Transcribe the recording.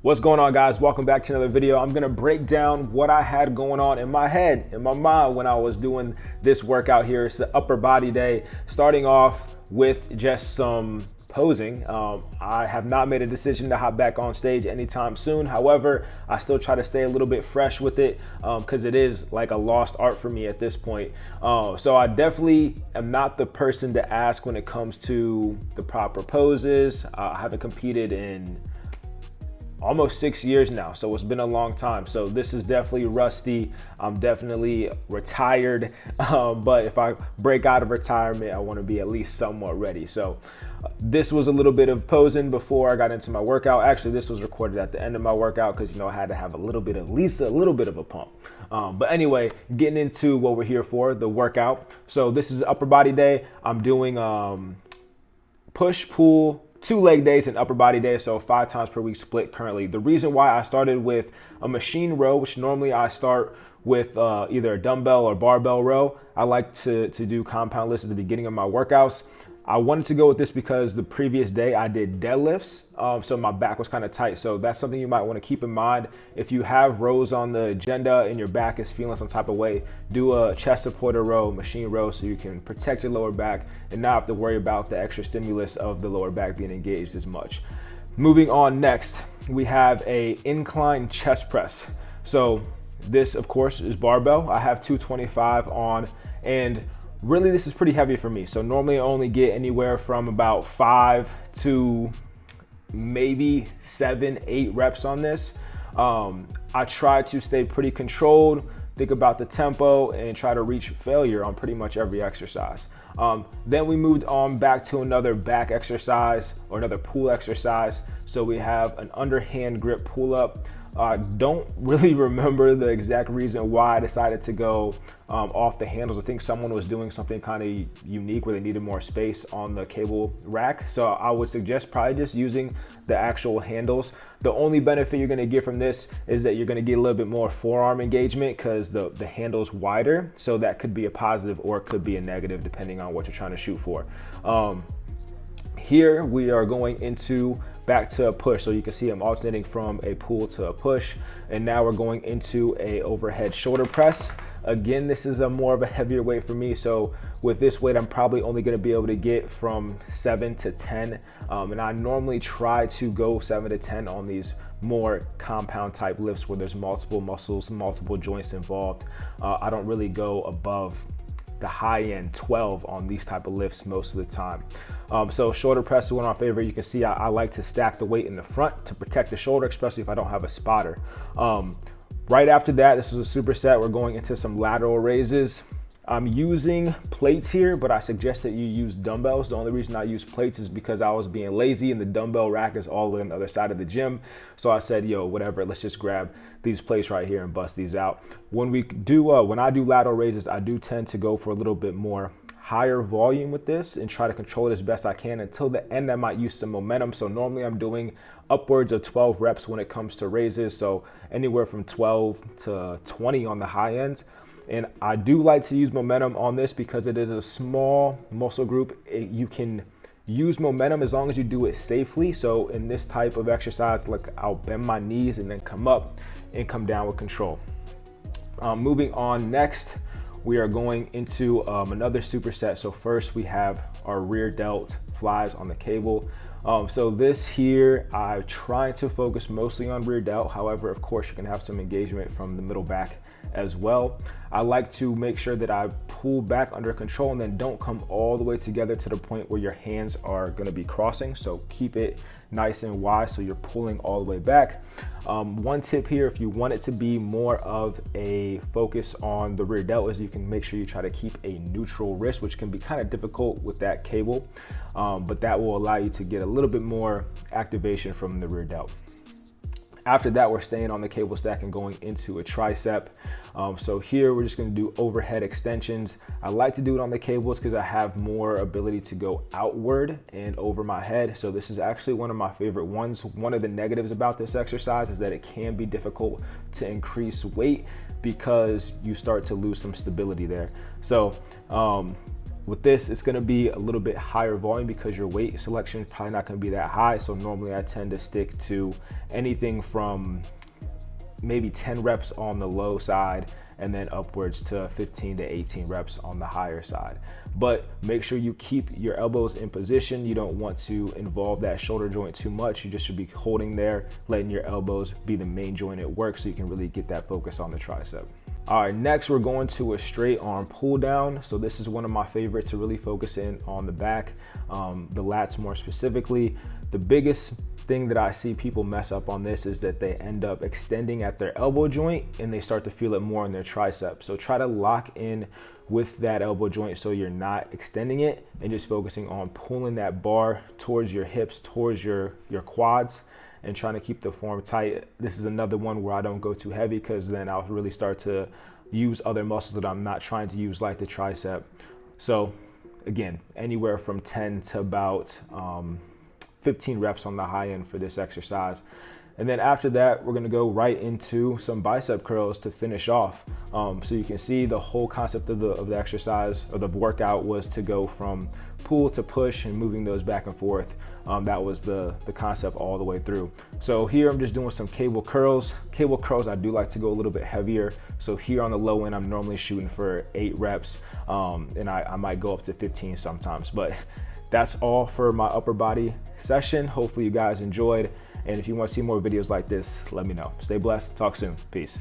What's going on, guys? Welcome back to another video. I'm gonna break down what I had going on in my head, in my mind when I was doing this workout here. It's the upper body day, starting off with just some posing. I have not made a decision to hop back on stage anytime soon. However, I still try to stay a little bit fresh with it because it is like a lost art for me at this point. So I definitely am not the person to ask when it comes to the proper poses. I haven't competed in almost 6 years now, so it's been a long time. So this is definitely rusty. I'm definitely retired, but if I break out of retirement, I want to be at least somewhat ready. So this was a little bit of posing before I got into my workout. Actually, this was recorded at the end of my workout because, you know, I had to have a little bit, at least a little bit of a pump. But anyway, getting into what we're here for, the workout. So this is upper body day. I'm doing push, pull, 2 leg days and upper body days, so 5 times per week split currently. The reason why I started with a machine row, which normally I start with either a dumbbell or barbell row. I like to do compound lifts at the beginning of my workouts. I wanted to go with this because the previous day I did deadlifts, so my back was kind of tight. So that's something you might want to keep in mind. If you have rows on the agenda and your back is feeling some type of way, do a chest supporter row, machine row, so you can protect your lower back and not have to worry about the extra stimulus of the lower back being engaged as much. Moving on, next, we have a incline chest press. So this, of course, is barbell. I have 225 on, and really, this is pretty heavy for me. So normally I only get anywhere from about 5 to maybe 7, 8 reps on this. I try to stay pretty controlled, think about the tempo, and try to reach failure on pretty much every exercise. Then we moved on back to another back exercise or another pull exercise. So we have an underhand grip pull up. I don't really remember the exact reason why I decided to go off the handles. I think someone was doing something kind of unique where they needed more space on the cable rack. So I would suggest probably just using the actual handles. The only benefit you're gonna get from this is that you're gonna get a little bit more forearm engagement because the handle's wider. So that could be a positive or it could be a negative depending on what you're trying to shoot for. Here we are going into back to a push. So you can see I'm alternating from a pull to a push. And now we're going into a overhead shoulder press. Again, this is a more of a heavier weight for me. So with this weight, I'm probably only gonna be able to get from 7 to 10. And I normally try to go 7 to 10 on these more compound type lifts where there's multiple muscles, multiple joints involved. I don't really go above the high end 12 on these type of lifts most of the time. So shoulder press is one of my favorite. You can see I like to stack the weight in the front to protect the shoulder, especially if I don't have a spotter. Right after that, this is a superset. We're going into some lateral raises. I'm using plates here, but I suggest that you use dumbbells. The only reason I use plates is because I was being lazy and the dumbbell rack is all the way on the other side of the gym. So I said, yo, whatever, let's just grab these plates right here and bust these out. When I do lateral raises, I do tend to go for a little bit more higher volume with this and try to control it as best I can. Until the end, I might use some momentum. So normally I'm doing upwards of 12 reps when it comes to raises. So anywhere from 12 to 20 on the high end. And I do like to use momentum on this because it is a small muscle group. You can use momentum as long as you do it safely. So in this type of exercise, like I'll bend my knees and then come up and come down with control. Moving on, next, we are going into another superset. So first we have our rear delt flies on the cable. So this here, I'm trying to focus mostly on rear delt. However, of course, you can have some engagement from the middle back as well. I like to make sure that I pull back under control and then don't come all the way together to the point where your hands are gonna be crossing. So keep it nice and wide so you're pulling all the way back. One tip here, if you want it to be more of a focus on the rear delt, is you can make sure you try to keep a neutral wrist, which can be kind of difficult with that cable, but that will allow you to get a little bit more activation from the rear delt. After that, we're staying on the cable stack and going into a tricep. So here we're just gonna do overhead extensions. I like to do it on the cables because I have more ability to go outward and over my head. So this is actually one of my favorite ones. One of the negatives about this exercise is that it can be difficult to increase weight because you start to lose some stability there. So With this, it's gonna be a little bit higher volume because your weight selection is probably not gonna be that high. So normally I tend to stick to anything from maybe 10 reps on the low side and then upwards to 15 to 18 reps on the higher side. But make sure you keep your elbows in position. You don't want to involve that shoulder joint too much. You just should be holding there, letting your elbows be the main joint at work so you can really get that focus on the tricep. All right, next we're going to a straight arm pull down. So this is one of my favorites to really focus in on the back, the lats more specifically. The biggest thing that I see people mess up on this is that they end up extending at their elbow joint and they start to feel it more in their tricep. So try to lock in with that elbow joint so you're not extending it and just focusing on pulling that bar towards your hips, towards your quads, and trying to keep the form tight. This is another one where I don't go too heavy because then I'll really start to use other muscles that I'm not trying to use, like the tricep. So again, anywhere from 10 to about 15 reps on the high end for this exercise. And then after that, we're gonna go right into some bicep curls to finish off. So you can see the whole concept of the exercise or the workout was to go from pull to push and moving those back and forth. That was the concept all the way through. So here I'm just doing some cable curls. Cable curls, I do like to go a little bit heavier. So here on the low end, I'm normally shooting for 8 reps and I might go up to 15 sometimes, but that's all for my upper body session. Hopefully you guys enjoyed. And if you want to see more videos like this, let me know. Stay blessed. Talk soon. Peace.